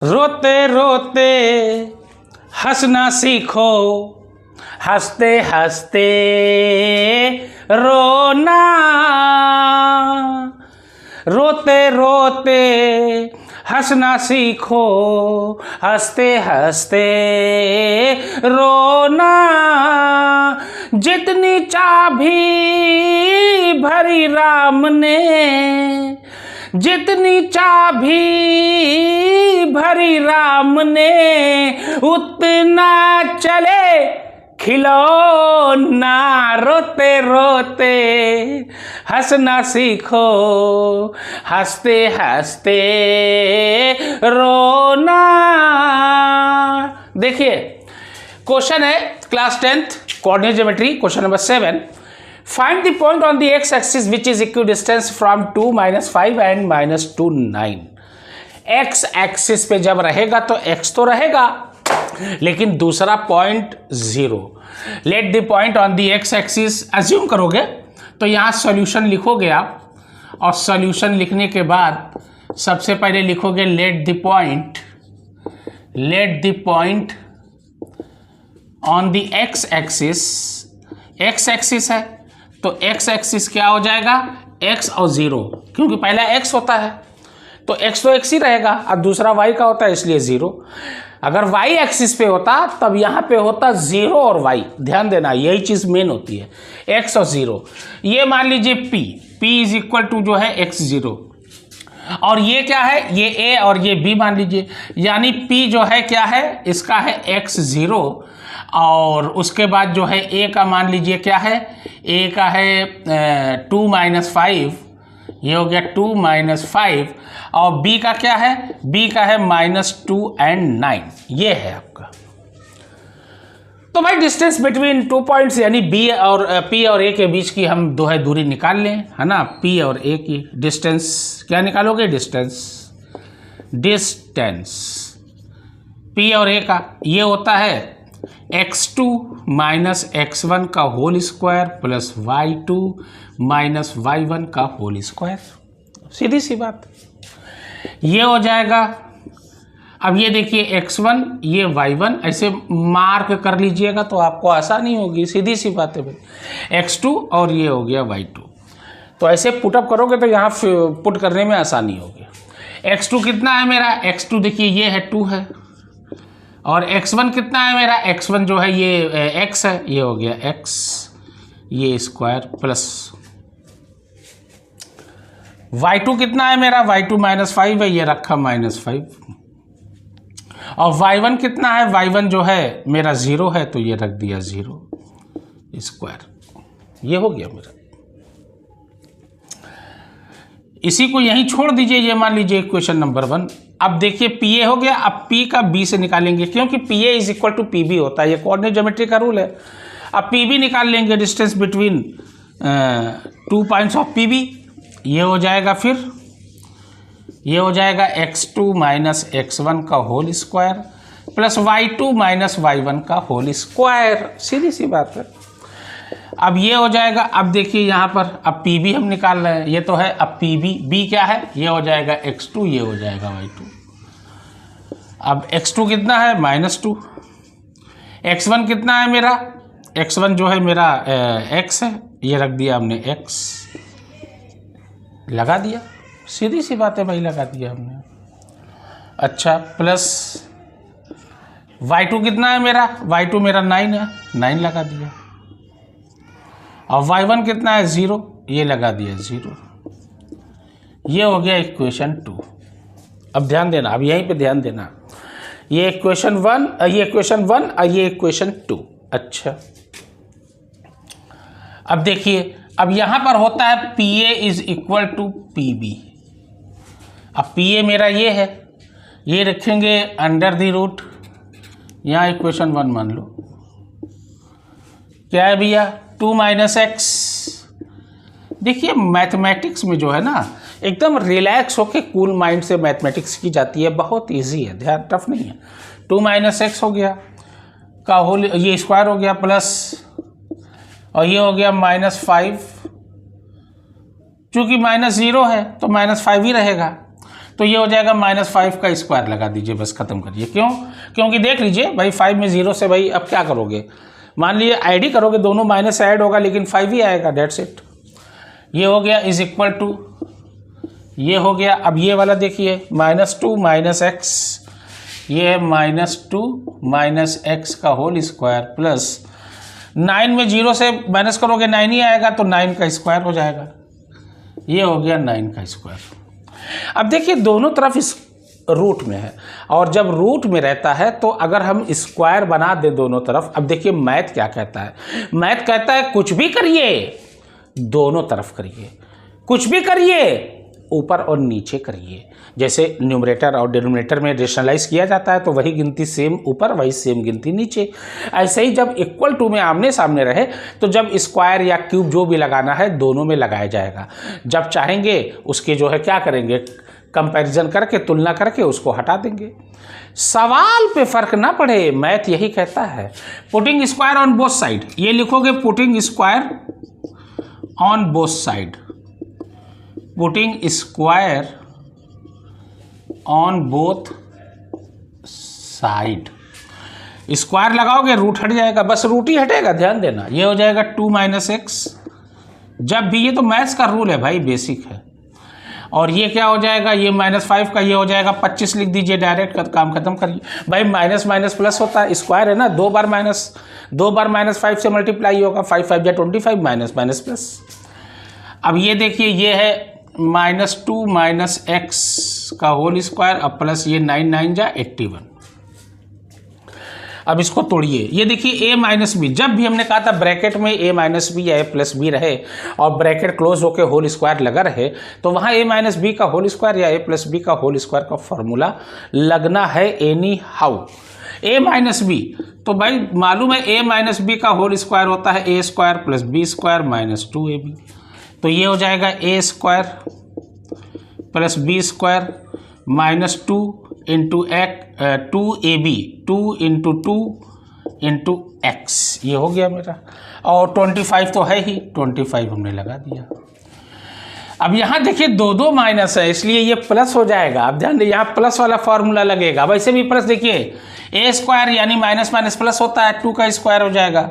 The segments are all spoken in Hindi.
रोते रोते हंसना सीखो, हंसते हंसते रोना। रोते रोते हंसना सीखो, हंसते हंसते रोना। जितनी चाबी भरी राम ने, जितनी चाबी भरी राम ने, उतना चले खिलौना। रोते रोते हंसना सीखो, हंसते हंसते रोना। देखिए क्वेश्चन है class 10th coordinate geometry, question number 7। Find the point on the x axis which is equidistance from 2 - 5 and -2 9। X axis पे जब रहेगा तो एक्स तो रहेगा, लेकिन दूसरा point 0। Let the point on the x axis assume करोगे तो यहाँ सॉल्यूशन लिखोगे आप, और सॉल्यूशन लिखने के बाद सबसे पहले लिखोगे let the point on the x axis. X axis है तो एक्स एक्सिस क्या हो जाएगा, एक्स और 0, क्योंकि पहला एक्स होता है तो एक्स तो एक्स ही रहेगा, और दूसरा वाई का होता है इसलिए 0। अगर वाई एक्सिस पे होता तब यहाँ पे होता 0 और वाई। ध्यान देना यही चीज़ मेन होती है, एक्स और 0। ये मान लीजिए p इज इक्वल टू जो है x0, और ये क्या है, ये a और ये b मान लीजिए, यानी p जो है क्या है, इसका है x0, और उसके बाद जो है a का मान लीजिए क्या है, a का है 2 - 5, ये हो गया 2 - 5, और b का क्या है, b का है -2 and 9, ये है आपका। तो भाई डिस्टेंस बिटवीन 2 पॉइंट्स यानी b और p और a के बीच की हम जो है दूरी निकाल लें, है ना। p और a की डिस्टेंस क्या निकालोगे, डिस्टेंस p और a का ये होता है x2 - x1 का whole square plus y2 - y1 का होल स्क्वायर। सीधी सी बात, ये हो जाएगा। अब ये देखिए x1 ये y1 ऐसे मार्क कर लीजिएगा तो आपको आसानी होगी, सीधी सी बात है भाई। x2 और ये हो गया y2, तो ऐसे पुटअप करोगे तो यहाँ पुट करने में आसानी होगी। x2 कितना है मेरा, x2 देखिए ये है 2 है, और x1 कितना है मेरा, x1 जो है ये x है, ये हो गया x ये स्क्वायर प्लस y2 कितना है मेरा, y2 -5 है, ये रखा -5, और y1 कितना है, y1 जो है मेरा 0 है तो ये रख दिया 0 स्क्वायर, ये हो गया मेरा। इसी को यहीं छोड़ दीजिए, ये मान लीजिए इक्वेशन नंबर 1। अब देखिए PA हो गया, अब P का B से निकालेंगे, क्योंकि PA is equal to PB होता है, ये कोऑर्डिनेट ज्योमेट्री का रूल है। अब PB निकाल लेंगे, distance between 2 points of PB, ये हो जाएगा, फिर ये हो जाएगा x2 - x1 का whole square plus y2 - y1 का होल स्क्वायर। सीधी सी बात है। अब ये हो जाएगा, अब देखिए यहाँ पर अब PB हम निकाल रहे हैं, ये तो है, अब B क्या है, ये हो जाएगा x2, ये हो जाएगा y2। अब x2 कितना है, -2, x1 कितना है मेरा, x1 जो है मेरा x है, ये रख दिया हमने x, लगा दिया, सीधी सी बात है भाई, लगा दिया हमने। अच्छा प्लस y2 कितना है मेरा, y2 मेरा 9 है, 9 लगा दिया, और y1 कितना है 0, ये लगा दिया 0। ये हो गया इक्वेशन 2। अब ध्यान देना, अब यहीं पे ध्यान देना, ये इक्वेशन 1, ये इक्वेशन 1 और ये इक्वेशन 2। अच्छा अब देखिए, अब यहाँ पर होता है PA is equal to PB। अब PA मेरा ये है, ये रखेंगे अंडर द रूट, यहाँ इक्वेशन 1 मान लो, क्या है भैया 2 - x। देखिए मैथमेटिक्स में जो है ना, एकदम रिलैक्स होके कूल माइंड से मैथमेटिक्स की जाती है, बहुत इजी है, ध्यान टफ नहीं है। 2 - x हो गया का होल, ये स्क्वायर हो गया प्लस, और ये हो गया -5, चूंकि -0 है तो -5 ही रहेगा, तो ये हो जाएगा -5 का स्क्वायर लगा दीजिए, बस खत्म करिए। क्यों? क्योंकि देख लीजिए भाई 5 में 0 से भाई अब क्या करोगे, मान लीजिए ऐड करोगे, दोनों माइनस ऐड होगा लेकिन 5 ही आएगा, डेट्स इट। ये हो गया इज इक्वल टू, ये हो गया। अब ये वाला देखिए -2 -x, ये है -2 -x का होल स्क्वायर प्लस 9 में 0 से माइनस करोगे 9 ही आएगा, तो 9 का स्क्वायर हो जाएगा। ये हो गया 9 का स्क्वायर। अब देखिए दोनों तरफ इस रूट में है, और जब रूट में रहता है तो अगर हम स्क्वायर बना दे दोनों तरफ, अब देखिए मैथ क्या कहता है, मैथ कहता है कुछ भी करिए दोनों तरफ करिए, कुछ भी करिए ऊपर और नीचे करिए। जैसे न्यूमरेटर और डिनोमिनेटर में रेशनलाइज किया जाता है तो वही गिनती सेम ऊपर, वही सेम गिनती नीचे। ऐसे ही जब इक्वल टू में आमने सामने रहे तो जब स्क्वायर या क्यूब जो भी लगाना है दोनों में लगाया जाएगा। जब चाहेंगे उसके जो है क्या करेंगे, कंपैरिजन करके, तुलना करके उसको हटा देंगे। सवाल पे फर्क ना पड़े, मैथ यही कहता है। Putting square on both side, ये लिखोगे putting square on both side, putting square on both side. Square लगाओगे रूट हट जाएगा, बस रूट ही हटेगा, ध्यान देना। ये हो जाएगा 2 - x, जब भी, ये तो मैथ्स का रूल है भाई, बेसिक है। और ये क्या हो जाएगा, ये -5 का ये हो जाएगा 25, लिख दीजिए डायरेक्ट, काम खत्म करिए। भाई माइनस माइनस प्लस होता है, स्क्वायर है ना, दो बार -5 से मल्टीप्लाई होगा, 5 5 या 25, माइनस माइनस प्लस। अब ये देखिए ये है -2 - x का होल स्क्वायर, अब प्लस ये 9 9 जा 81। अब इसको तोड़िए, ये देखिए a - b, जब भी हमने कहा था ब्रैकेट में a - b या a+b रहे और ब्रैकेट क्लोज होकर होल स्क्वायर लगा रहे, तो वहाँ a - b का होल स्क्वायर या a+b का होल स्क्वायर का फॉर्मूला लगना है एनी हाउ। a - b, तो भाई मालूम है a - b का होल स्क्वायर होता है a² + b² - 2ab, तो ये हो जाएगा a² + b² -2 × 2ab, 2 × 2 × x, ये हो गया मेरा। और 25 तो है ही, 25 हमने लगा दिया। अब यहाँ देखिए दो माइनस है, इसलिए ये प्लस हो जाएगा। अब ध्यान दीजिए, यहाँ प्लस वाला फॉर्मूला लगेगा। वैसे भी प्लस देखिए a² यानी माइनस माइनस प्लस होता है, 2 का स्क्वायर हो जाएगा,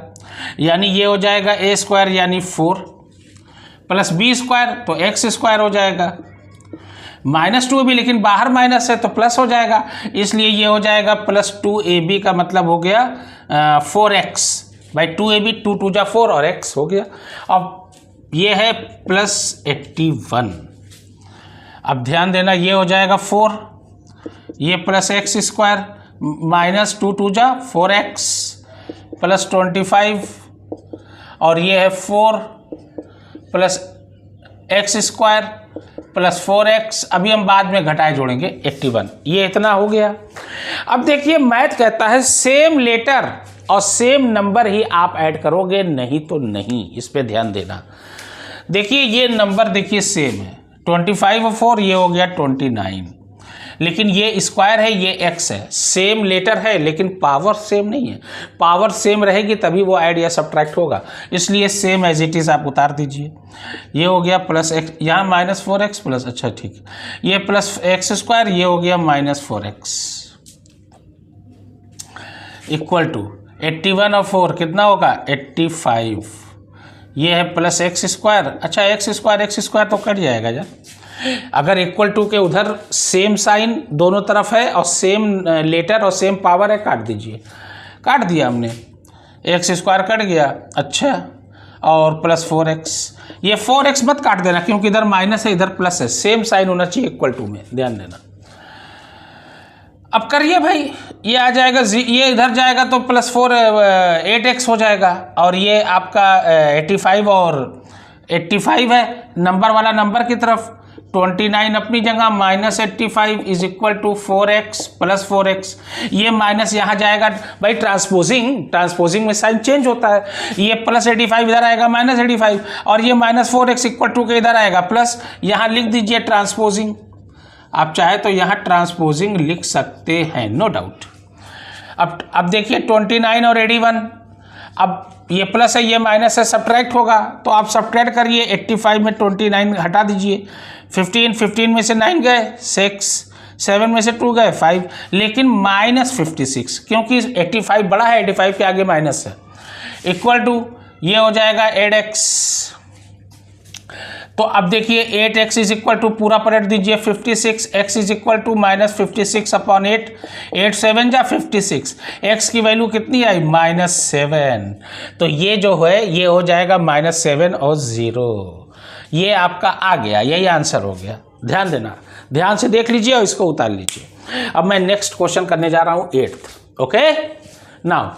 यानी ये हो जाएगा a² यानी 4 + b² तो x² हो जाएगा, -2 भी, लेकिन बाहर माइनस है तो प्लस हो जाएगा, इसलिए ये हो जाएगा +2ab का मतलब हो गया 4x, भाई 2ab, 2 2 जा 4 और x हो गया। अब ये है +81। अब ध्यान देना, ये हो जाएगा 4, ये +x² -2 2 जा 4x +25, और ये है 4 +x² +4x, अभी हम बाद में घटाए जोड़ेंगे 81, ये इतना हो गया। अब देखिए मैथ कहता है सेम लेटर और सेम नंबर ही आप ऐड करोगे, नहीं तो नहीं, इस पे ध्यान देना। देखिए ये नंबर देखिए सेम है, 25 और 4, ये हो गया 29, लेकिन ये स्क्वायर है, ये x है, सेम लेटर है लेकिन पावर सेम नहीं है। पावर सेम रहेगी तभी वो ऐड या सब्ट्रैक्ट होगा, इसलिए सेम एज इट इज़ आप उतार दीजिए। ये हो गया +x, यहाँ -4x प्लस, अच्छा ठीक, ये +x², ये हो गया -4x इक्वल टू 81 और 4 कितना होगा 85, ये है +x², अच्छा x² तो कट जाएगा यार, अगर इक्वल टू के उधर सेम साइन दोनों तरफ है और सेम लेटर और सेम पावर है, काट दीजिए, काट दिया हमने, x² कट गया, अच्छा, और +4x, ये 4x मत काट देना क्योंकि इधर माइनस है इधर प्लस है, सेम साइन होना चाहिए इक्वल टू में, ध्यान देना। अब करिए भाई, ये आ जाएगा, ये इधर जाएगा तो +4 8x हो जाएगा, और ये आपका 85 और 85 है नंबर वाला नंबर की तरफ, 29 अपनी जगह, -85 is equal to 4x + 4x, ये माइनस यहाँ जाएगा भाई, ट्रांसपोजिंग में साइन चेंज होता है, ये +85 इधर आएगा -85, और ये -4x इक्वल टू के इधर आएगा प्लस, यहाँ लिख दीजिए ट्रांसपोजिंग, आप चाहे तो यहाँ ट्रांसपोजिंग लिख सकते हैं, नो डाउट। अब देखिए 29 और 81, अब ये प्लस है ये माइनस है, सब्ट्रैक्ट होगा तो आप सब्ट्रैक्ट करिए। 85 में 29 हटा दीजिए, 15 में से 9 गए 6, 7 में से 2 गए 5, लेकिन -56 क्योंकि 85 बड़ा है, 85 के आगे माइनस है, इक्वल टू ये हो जाएगा 8x। तो अब देखिए 8x इज इक्वल टू पूरा पलट दीजिए 56, x is equal to -56 upon 8, 8 7 जा 56, x की वैल्यू कितनी आई -7। तो ये जो है ये हो जाएगा -7 और 0, ये आपका आ गया, यही आंसर हो गया। ध्यान देना, ध्यान से देख लीजिए और इसको उतार लीजिए। अब मैं नेक्स्ट क्वेश्चन करने जा रहा हूँ 8th। Okay, now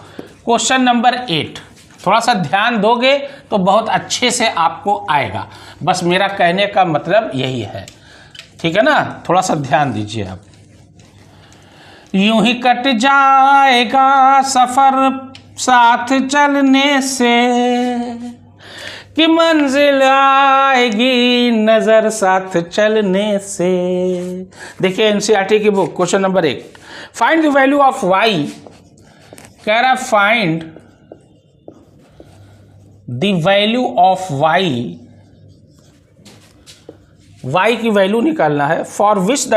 question number 8, थोड़ा सा ध्यान दोगे तो बहुत अच्छे से आपको आएगा, बस मेरा कहने का मतलब यही है, ठीक है ना। थोड़ा सा ध्यान दीजिए आप। यूं ही कट जाएगा सफर साथ चलने से, कि मंजिल आएगी नजर साथ चलने से। देखिए एनसीईआरटी की book question number 1, find the value of Y. कह रहा find the value of Y, Y की वैल्यू निकालना है, for which the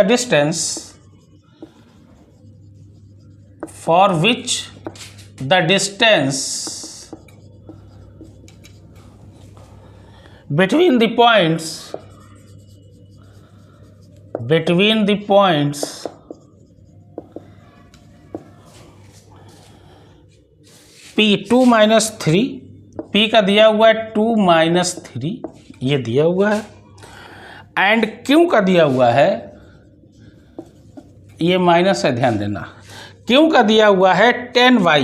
distance between the points P 2 - 3, P का दिया हुआ है 2 - 3, ये दिया हुआ है, एंड Q का दिया हुआ है, ये माइनस है, ध्यान देना। Q का दिया हुआ है 10y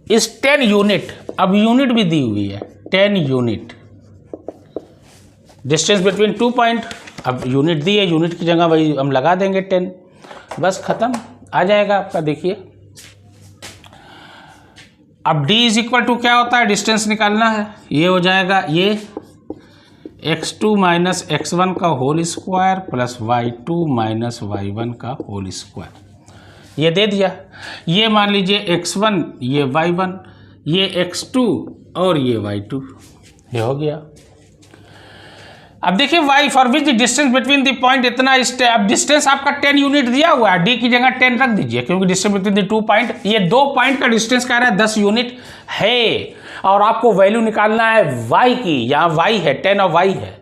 इस 10 यूनिट, अब यूनिट भी दी हुई है 10 यूनिट, डिस्टेंस बिटवीन 2 पॉइंट। अब यूनिट दी है, यूनिट की जगह वही हम लगा देंगे 10, बस खत्म, आ जाएगा आपका। देखिए अब d इज इक्वल टू क्या होता है, डिस्टेंस निकालना है, ये हो जाएगा ये x2 - x1 का whole square plus y2 - y1 का होल स्क्वायर, ये दे दिया। ये मान लीजिए x1, ये y1, ये x2 और ये y2, ये हो गया। अब देखिए y for which the distance between the point, इतना अब डिस्टेंस आपका 10 यूनिट दिया हुआ है, d की जगह 10 रख दीजिए क्योंकि डिस्टेंस बिटवीन द 2 पॉइंट, ये 2 पॉइंट का डिस्टेंस कह रहा है 10 यूनिट है, और आपको वैल्यू निकालना है y की, यहाँ y है 10 और y है।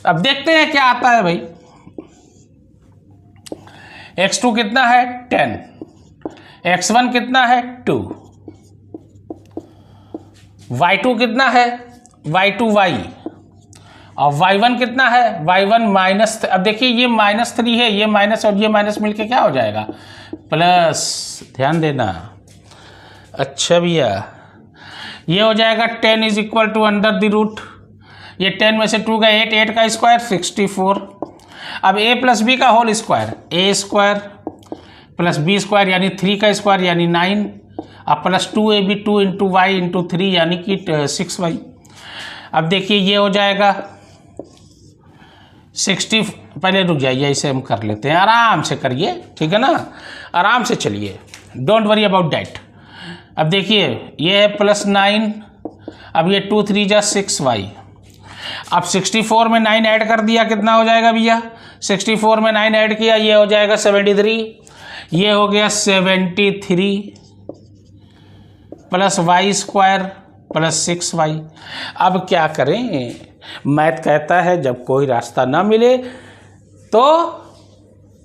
अब देखते हैं क्या आता है भाई। x2 कितना है 10, x1 कितना है 2, y2 कितना है y2y, और y1 कितना है y1 माइनस। अब देखिए ये -3 है, ये माइनस और ये माइनस मिलके क्या हो जाएगा प्लस, ध्यान देना। अच्छा भैया, ये हो जाएगा 10 is equal to under the root, ये 10 में से 2 का 8, 8 का स्क्वायर 64। अब a प्लस बी का whole square, a square plus B square यानी 3 का स्क्वायर यानी 9, अब plus 2ab 2 into Y into 3 यानी कि 6y। अब देखिए ये हो जाएगा 60, पहले रुक जाइए, इसे हम कर लेते हैं, आराम से करिए, ठीक है ना, आराम से चलिए, डोंट वरी अबाउट डैट। अब देखिए ये है +9, अब ये 2 3 जा 6y, अब 64 में 9 ऐड कर दिया, कितना हो जाएगा भैया, 64 में 9 ऐड किया, ये हो जाएगा 73, ये हो गया 73 plus Y square plus 6y। अब क्या करें, मैथ कहता है जब कोई रास्ता ना मिले तो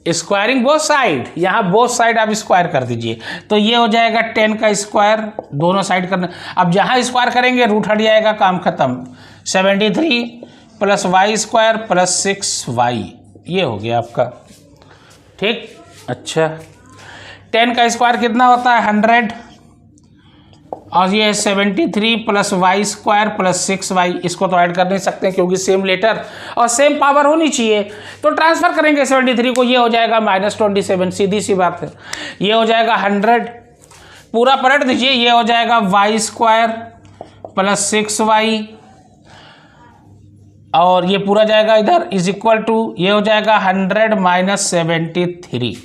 स्क्वायरिंग बोथ साइड, यहाँ बोथ साइड आप स्क्वायर कर दीजिए, तो ये हो जाएगा 10 का स्क्वायर, दोनों साइड करना। अब जहाँ स्क्वायर करेंगे रूट हट जाएगा, काम खत्म। 73 plus Y square plus 6y, ये हो गया आपका, ठीक। अच्छा 10 का स्क्वायर कितना होता है 100, और ये 73 plus Y square plus 6y, इसको तो ऐड कर नहीं सकते क्योंकि सेम लेटर और सेम पावर होनी चाहिए, तो ट्रांसफर करेंगे 73 को, ये हो जाएगा -27, सीधी सी बात है। ये हो जाएगा 100, पूरा पलट दीजिए, ये हो जाएगा वाई स्क्वायर प्लस 6y, और ये पूरा जाएगा इधर इज इक्वल टू, ये हो जाएगा 100 - 73।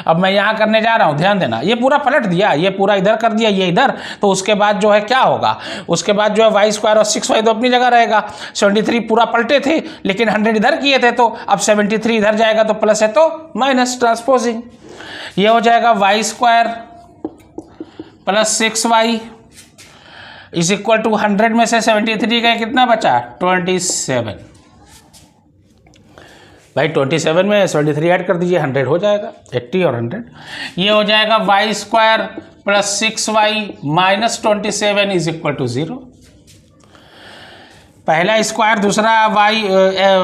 अब मैं यहाँ करने जा रहा हूँ, ध्यान देना, ये पूरा पलट दिया, ये पूरा इधर कर दिया, ये इधर, तो उसके बाद जो है क्या होगा, उसके बाद जो है वाई स्क्वायर और 6y तो अपनी जगह रहेगा। 73 पूरा पलटे थे लेकिन 100 इधर किए थे, तो अब 73 इधर जाएगा तो प्लस है तो माइनस, ट्रांसपोजिंग। ये हो जाएगा Y square plus 6y is equal to 100 में से 73 का कितना बचा, 27। भाई 27 में 73 ऐड कर दीजिए, 100 हो जाएगा, 80 और 100। ये हो जाएगा Y square plus 6y minus 27 is equal to 0। पहला स्क्वायर, दूसरा वाई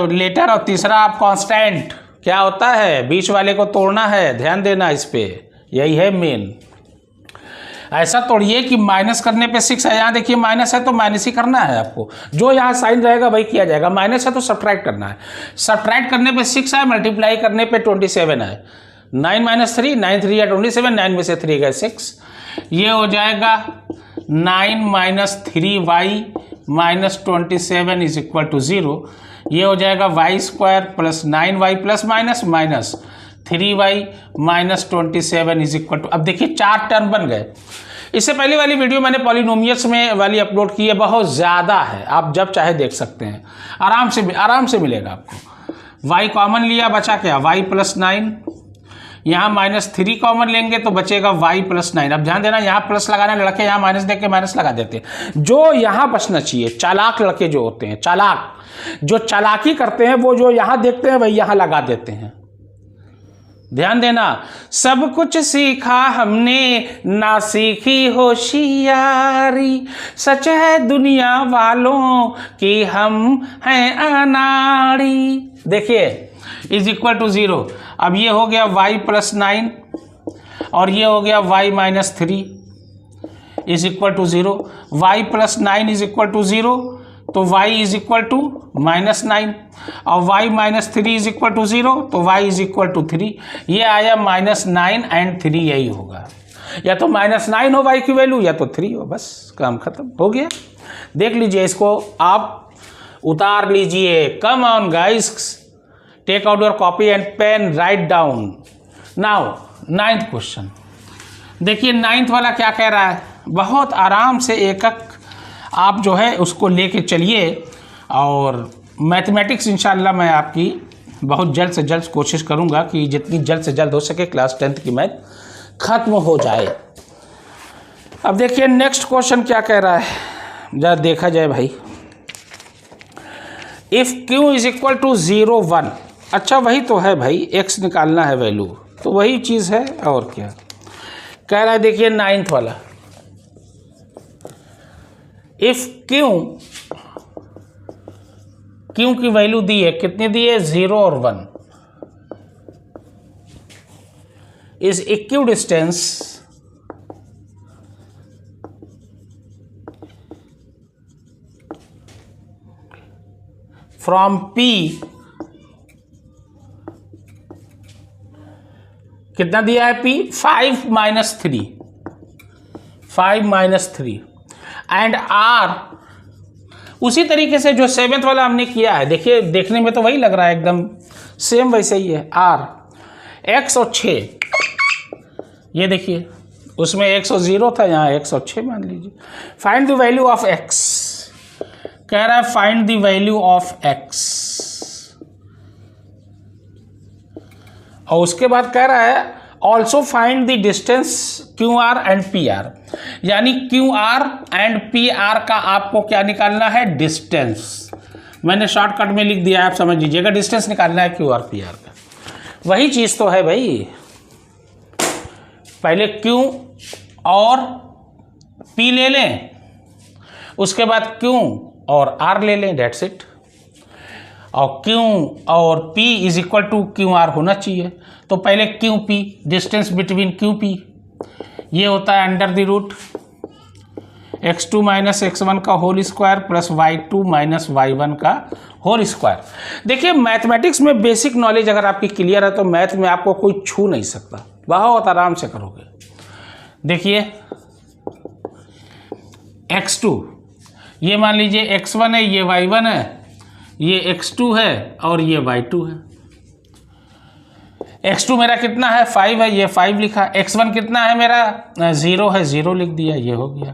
लेटर और तीसरा आप कांस्टेंट। क्या होता है, बीच वाले को तोड़ना है, ध्यान देना इस पे, यही है मेन। ऐसा तोड़िए कि माइनस करने पे 6 है, यहाँ देखिए माइनस है तो माइनस ही करना है आपको, जो यहाँ साइन रहेगा वही किया जाएगा। माइनस है तो सब्ट्रैक्ट करना है, सब्ट्रैक्ट करने पे 6 है, मल्टीप्लाई करने पे 27 है। 9 माइनस 3, 9 3 या 27, 9 में से 3 गए 6। ये हो जाएगा 9 minus 3y minus 27 is equal to 0। ये हो जाएगा Y square plus 9y plus minus minus 3y minus 27 is equal to, अब देखिए 4 टर्म बन गए। इससे पहले वाली वीडियो मैंने पॉलिनोमियल्स में वाली अपलोड की है, बहुत ज़्यादा है, आप जब चाहे देख सकते हैं, आराम से मिलेगा आपको। y कॉमन लिया, बचा क्या, y प्लस 9, यहाँ माइनस 3 कॉमन लेंगे तो बचेगा y प्लस 9। अब ध्यान देना, यहाँ प्लस लगाना, लड़के यहाँ माइनस देख के माइनस लगा देते हैं। जो यहाँ बचना चाहिए, चालाक लड़के जो होते हैं, चालाक जो चालाकी करते हैं, वो जो यहाँ देखते हैं वही यहाँ लगा देते हैं। ध्यान देना, सब कुछ सीखा हमने ना सीखी होशियारी, सच है दुनिया वालों कि हम हैं अनाड़ी। देखिए इज इक्वल टू 0। अब ये हो गया y प्लस 9 और ये हो गया y minus 3 is equal to 0। y plus 9 is equal to 0, तो y is equal to minus 9 और y minus 3 is equal to 0, तो y इज इक्वल टू 3। ये आया माइनस 9 एंड 3, यही होगा, या तो माइनस 9 हो y की वैल्यू या तो 3 हो, बस काम खत्म हो गया। देख लीजिए, इसको आप उतार लीजिए। Come on guys, take out your copy and pen, write down. Now 9th question देखिए, 9th वाला क्या कह रहा है, बहुत आराम से एक एक आप जो है उसको लेके चलिए, और मैथमेटिक्स इंशाल्लाह मैं आपकी बहुत जल्द से जल्द कोशिश करूंगा कि जितनी जल्द से जल्द हो सके क्लास 10th की मैथ खत्म हो जाए। अब देखिए नेक्स्ट क्वेश्चन क्या कह रहा है, जरा देखा जाए भाई। If q is equal to 0 1, अच्छा वही तो है भाई, x निकालना है वैल्यू, तो वही चीज़ है और क्या कह रहा है। देखिए 9th वाला, इफ क्यू की वैल्यू दी है, कितनी दी है, 0 और 1, इज इक्विडिस्टेंस फ्रॉम P, कितना दिया है P, 5 minus 3, 5 minus 3 and R उसी तरीके से जो 7th वाला हमने किया है। देखिए देखने में तो वही लग रहा है, एकदम सेम वैसे ही है। R x और 6, ये देखिए उसमें x और 0 था, यहाँ x और 6 मान लीजिए। Find the value of x, कह रहा है find the value of x, और उसके बाद कह रहा है also find the distance QR and PR, यानी QR एंड PR का आपको क्या निकालना है, डिस्टेंस। मैंने शॉर्टकट में लिख दिया है, आप समझ लीजिएगा, डिस्टेंस निकालना है QR PR का। वही चीज़ तो है भाई, पहले Q और P ले लें, उसके बाद Q और R ले लें, डेट्स इट। और Q और P is equal to QR होना चाहिए, तो पहले QP, डिस्टेंस बिटवीन QP, ये होता है under the root x2 minus x1 का whole square plus y2 minus y1 का होल स्क्वायर। देखिए मैथमेटिक्स में बेसिक नॉलेज अगर आपकी क्लियर है तो मैथ में आपको कोई छू नहीं सकता, बहुत आराम से करोगे। देखिए x2, ये मान लीजिए x1 है, ये y1 है, ये x2 है और ये y2 है। x2 मेरा कितना है 5 है, ये 5 लिखा। x1 कितना है मेरा 0 है, 0 लिख दिया, ये हो गया।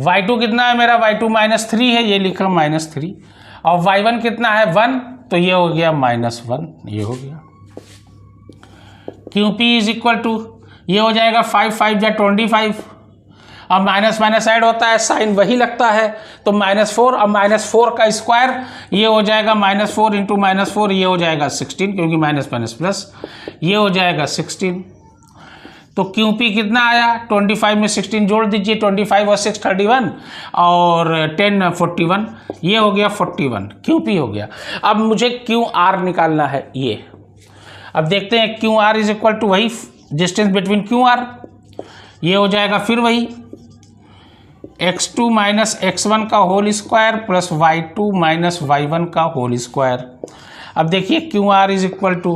y2 कितना है मेरा y2 -3 है, ये लिखा -3। और y1 कितना है 1, तो ये हो गया -1, ये हो गया। QP इज इक्वल टू ये हो जाएगा 5 5 या 25। अब माइनस माइनस ऐड होता है, साइन वही लगता है, तो -4। अब -4 का स्क्वायर ये हो जाएगा -4 इंटू -4, ये हो जाएगा 16, क्योंकि माइनस माइनस प्लस, ये हो जाएगा 16। तो QP कितना आया, 25 में 16 जोड़ दीजिए, 25 और 6 31 और 10 41, ये हो गया 41, QP हो गया। अब मुझे QR निकालना है ये। अब देखते हैं QR इज इक्वल टू वही डिस्टेंस बिटवीन QR, ये हो जाएगा फिर वही x2 माइनस x1 का whole square plus y2 minus y1 का होल स्क्वायर। अब देखिए QR इज इक्वल टू,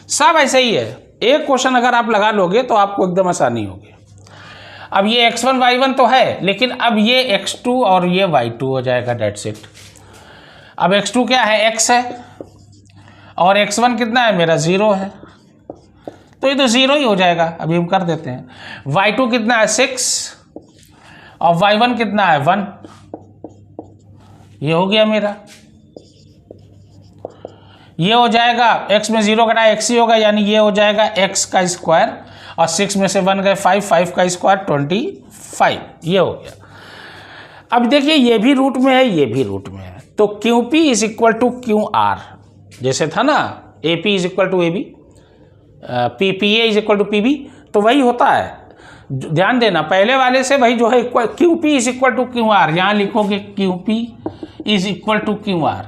सब ऐसे ही है, एक क्वेश्चन अगर आप लगा लोगे तो आपको एकदम आसानी होगी। अब ये x1 y1 तो है, लेकिन अब ये x2 और ये y2 हो जाएगा, डेट्स इट। अब x2 क्या है, x है, और x1 कितना है मेरा 0 है, तो ये तो 0 ही हो जाएगा। अभी हम कर देते हैं। y2 कितना है 6 और y1 कितना है 1, ये हो गया मेरा। ये हो जाएगा x में 0 घटाया x ही होगा, यानी ये हो जाएगा x का स्क्वायर, और 6 में से 1 गए 5, 5 का स्क्वायर 25, ये हो गया। अब देखिए ये भी रूट में है, ये भी रूट में है, तो QP is equal to QR, जैसे था ना AP is equal to AB, PA is equal to PB, तो वही होता है। ध्यान देना, पहले वाले से भाई जो है QP is equal to QR, यहाँ लिखोगे QP is equal to QR।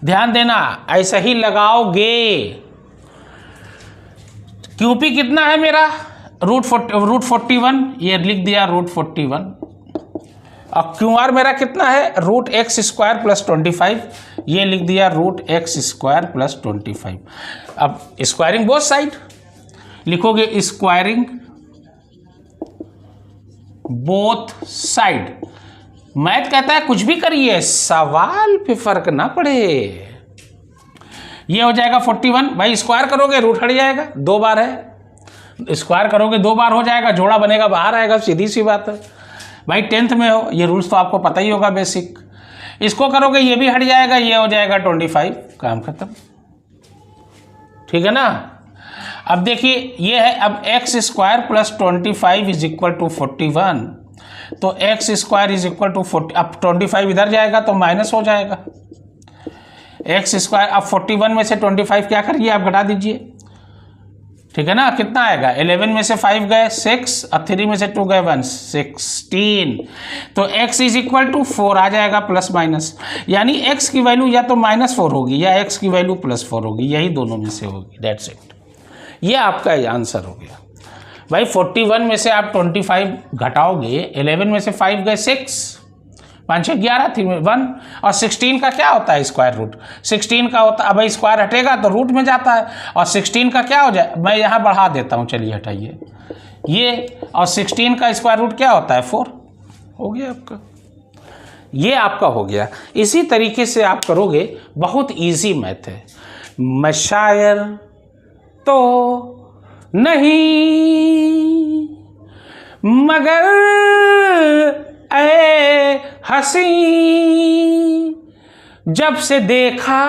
ध्यान देना, ऐसा ही लगाओगे। QP कितना है मेरा रूट 41, ये लिख दिया रूट 41। अब QR मेरा कितना है रूट x स्क्वायर प्लस 25, ये लिख दिया रूट x स्क्वायर प्लस 25। अब स्क्वायरिंग बोथ साइड लिखोगे, स्क्वायरिंग बोथ साइड। मैथ कहता है कुछ भी करिए, सवाल पे फर्क ना पड़े। ये हो जाएगा 41, भाई स्क्वायर करोगे रूट हट जाएगा, 2 बार है, स्क्वायर करोगे 2 बार हो जाएगा, जोड़ा बनेगा बाहर आएगा, सीधी सी बात है। भाई 10th में हो, ये रूल्स तो आपको पता ही होगा बेसिक। इसको करोगे ये भी हट जाएगा, ये हो जाएगा 25, काम खत्म, ठीक है ना। अब देखिए ये है, अब x square plus 25 is equal to 41, तो x square is equal to 40। अब 25 इधर जाएगा तो माइनस हो जाएगा x स्क्वायर। अब 41 में से 25 क्या करिए आप घटा दीजिए, ठीक है ना। कितना आएगा, 11 में से 5 गए 6 और 3 में से 2 गए 1, 16। तो x इज इक्वल टू 4 आ जाएगा प्लस माइनस, यानी x की वैल्यू या तो -4 होगी या x की वैल्यू +4 होगी, यही दोनों में से होगी, डेट्स इट। ये आपका आंसर हो गया। भाई 41 में से आप 25 घटाओगे, 11 में से 5 गए 6, 5 6 11, 3 में 1, और 16 का क्या होता है स्क्वायर रूट, 16 का होता है, अब स्क्वायर हटेगा तो रूट में जाता है, और 16 का क्या हो जाए, मैं यहाँ बढ़ा देता हूँ, चलिए हटाइए ये, और 16 का स्क्वायर रूट क्या होता है 4, हो गया आपका, ये आपका हो गया। इसी तरीके से आप करोगे, बहुत ईजी मैथ है। मैं शायर तो नहीं मगर ऐ हंसी, जब से देखा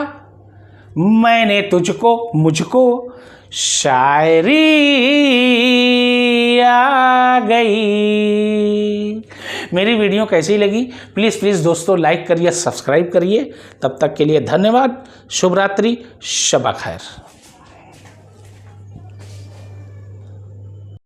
मैंने तुझको, मुझको शायरी आ गई। मेरी वीडियो कैसी लगी प्लीज़ प्लीज़ दोस्तों लाइक करिए, सब्सक्राइब करिए। तब तक के लिए धन्यवाद, शुभ रात्रि, शब खैर।